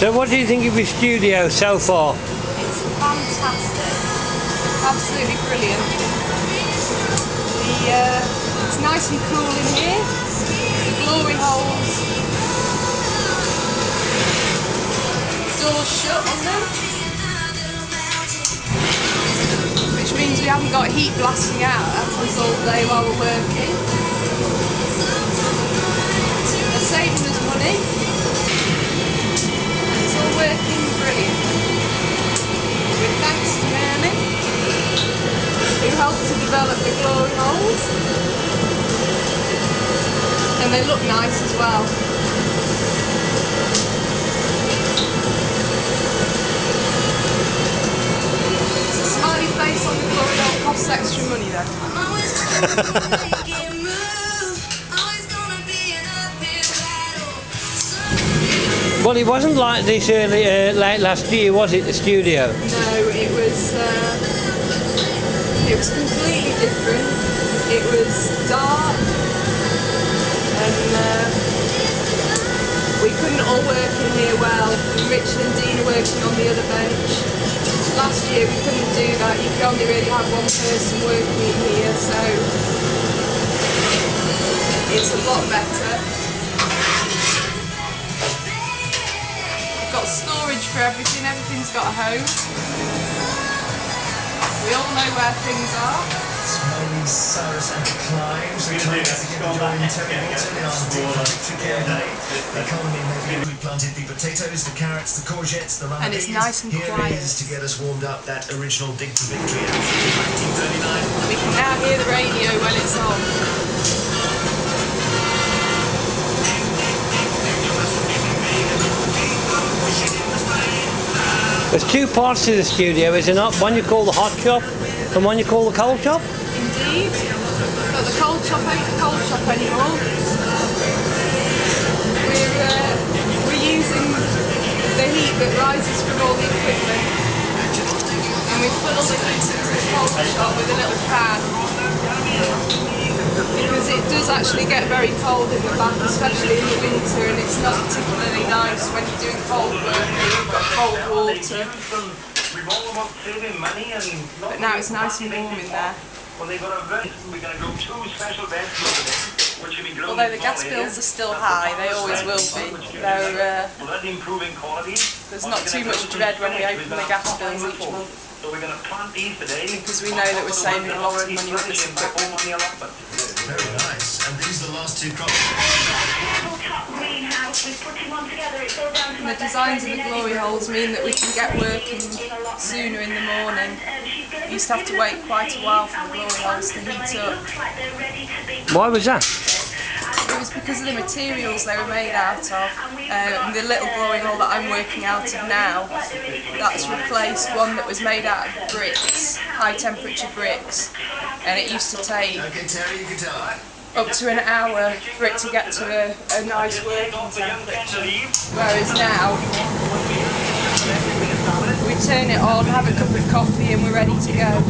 So what do you think of your studio so far? It's fantastic. Absolutely brilliant. It's nice and cool in here. The GloryHoles, doors shut on them, which means we haven't got heat blasting out at us all day while we're working. They're saving us money, and it's all working brilliantly. With thanks to Mary, who helped to develop the GloryHoles, and they look nice as well. It's a smiley face on the GloryHole costs extra money though. Well, it wasn't like this late last year, was it, the studio? No, it was completely different. It was dark, and we couldn't all work in here well. Richard and Dean are working on the other bench. Last year we couldn't do that. You could only really have one person working in here, so it's a lot better. We've got storage for everything. Everything's got a home. We all know where things are. Smelly Cyrus and climbs. We join Terry Walton in our Victor Day. The economy maybe we planted the potatoes, the carrots, the courgettes, the lemons. And it's nice and Here quiet. it is to get us warmed up, that original Dig to Victory in 1939. We can now hear the radio when it's on. There's two parts to the studio, is there not? One you call the hot shop and one you call the cold shop? Indeed. But the cold shop ain't the cold shop anymore. We're using the heat that rises from all the equipment, and we funnel the heat into the cold shop with a little fan, because it does actually get very cold in the back, especially in the winter, and it's not particularly nice when you're doing cold work and you've got cold water. But now it's nice and warm in there. Although the gas bills are still high, they always will be. There's not too much dread when we open the gas bills each month, because we know that we're saving a lot of money with this equipment. Very nice. And these are the last two crops. And the designs of the GloryHoles mean that we can get working sooner in the morning. We used to have to wait quite a while for the GloryHoles to heat up. Why was that? It was because of the materials they were made out of. The little GloryHole that I'm working out of now, that's replaced one that was made out of bricks, high temperature bricks, and it used to take up to an hour for it to get to a nice working temperature. Whereas now, we turn it on, have a cup of coffee and we're ready to go.